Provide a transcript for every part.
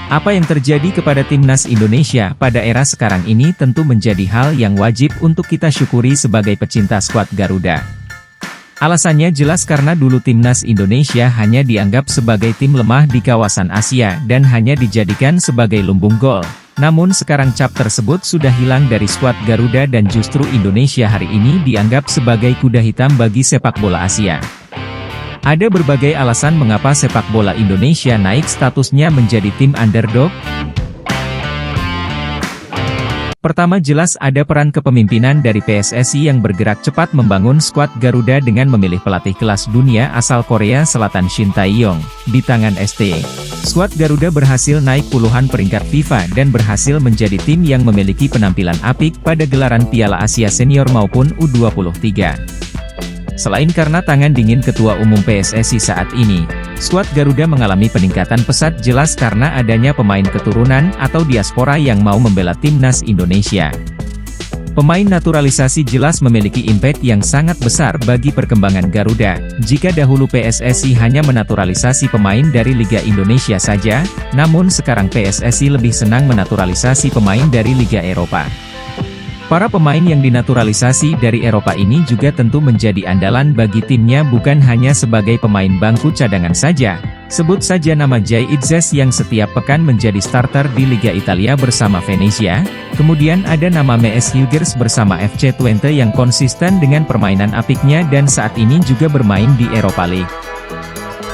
Apa yang terjadi kepada timnas Indonesia pada era sekarang ini tentu menjadi hal yang wajib untuk kita syukuri sebagai pecinta skuad Garuda. Alasannya jelas karena dulu timnas Indonesia hanya dianggap sebagai tim lemah di kawasan Asia dan hanya dijadikan sebagai lumbung gol. Namun sekarang cap tersebut sudah hilang dari skuad Garuda dan justru Indonesia hari ini dianggap sebagai kuda hitam bagi sepak bola Asia. Ada berbagai alasan mengapa sepak bola Indonesia naik statusnya menjadi tim underdog. Pertama jelas ada peran kepemimpinan dari PSSI yang bergerak cepat membangun skuad Garuda dengan memilih pelatih kelas dunia asal Korea Selatan Shin Tae-yong, di tangan ST. Skuad Garuda berhasil naik puluhan peringkat FIFA dan berhasil menjadi tim yang memiliki penampilan apik pada gelaran Piala Asia Senior maupun U23. Selain karena tangan dingin Ketua Umum PSSI saat ini, skuad Garuda mengalami peningkatan pesat jelas karena adanya pemain keturunan atau diaspora yang mau membela timnas Indonesia. Pemain naturalisasi jelas memiliki impact yang sangat besar bagi perkembangan Garuda. Jika dahulu PSSI hanya menaturalisasi pemain dari Liga Indonesia saja, namun sekarang PSSI lebih senang menaturalisasi pemain dari Liga Eropa. Para pemain yang dinaturalisasi dari Eropa ini juga tentu menjadi andalan bagi timnya bukan hanya sebagai pemain bangku cadangan saja. Sebut saja nama Jay Itzes yang setiap pekan menjadi starter di Liga Italia bersama Venezia, kemudian ada nama Mees Hugers bersama FC Twente yang konsisten dengan permainan apiknya dan saat ini juga bermain di Europa League.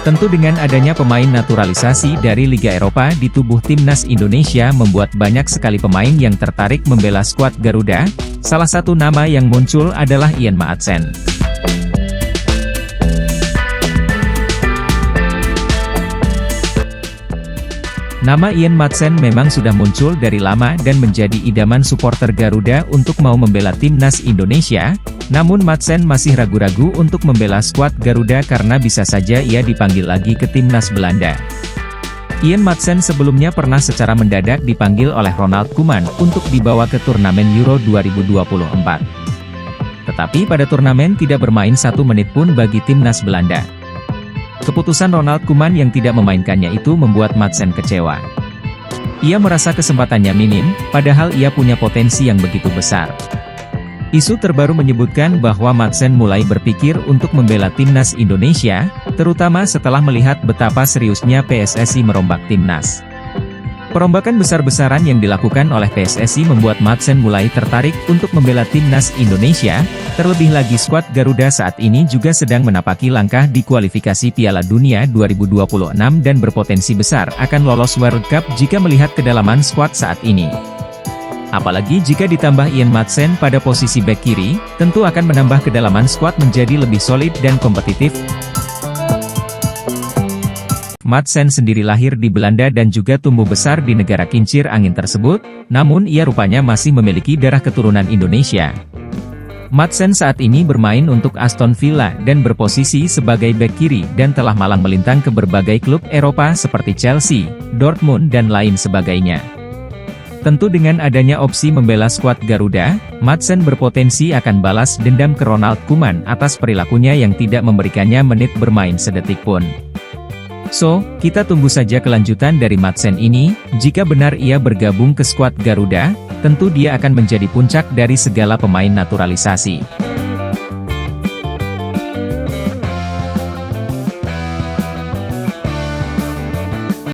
Tentu dengan adanya pemain naturalisasi dari Liga Eropa di tubuh timnas Indonesia membuat banyak sekali pemain yang tertarik membela skuad Garuda. Salah satu nama yang muncul adalah Ian Maatsen. Nama Ian Maatsen memang sudah muncul dari lama dan menjadi idaman supporter Garuda untuk mau membela timnas Indonesia. Namun Maatsen masih ragu-ragu untuk membela skuad Garuda karena bisa saja ia dipanggil lagi ke timnas Belanda. Ian Maatsen sebelumnya pernah secara mendadak dipanggil oleh Ronald Koeman untuk dibawa ke turnamen Euro 2024. Tetapi pada turnamen tidak bermain 1 menit pun bagi timnas Belanda. Keputusan Ronald Koeman yang tidak memainkannya itu membuat Maatsen kecewa. Ia merasa kesempatannya minim, padahal ia punya potensi yang begitu besar. Isu terbaru menyebutkan bahwa Maatsen mulai berpikir untuk membela timnas Indonesia, terutama setelah melihat betapa seriusnya PSSI merombak timnas. Perombakan besar-besaran yang dilakukan oleh PSSI membuat Maatsen mulai tertarik untuk membela timnas Indonesia, terlebih lagi skuad Garuda saat ini juga sedang menapaki langkah di kualifikasi Piala Dunia 2026 dan berpotensi besar akan lolos World Cup jika melihat kedalaman skuad saat ini. Apalagi jika ditambah Ian Maatsen pada posisi bek kiri, tentu akan menambah kedalaman skuad menjadi lebih solid dan kompetitif. Maatsen sendiri lahir di Belanda dan juga tumbuh besar di negara kincir angin tersebut, namun ia rupanya masih memiliki darah keturunan Indonesia. Maatsen saat ini bermain untuk Aston Villa dan berposisi sebagai bek kiri dan telah malang melintang ke berbagai klub Eropa seperti Chelsea, Dortmund dan lain sebagainya. Tentu dengan adanya opsi membela skuad Garuda, Maatsen berpotensi akan balas dendam ke Ronald Koeman atas perilakunya yang tidak memberikannya menit bermain sedetik pun. So, kita tunggu saja kelanjutan dari Maatsen ini. Jika benar ia bergabung ke skuad Garuda, tentu dia akan menjadi puncak dari segala pemain naturalisasi.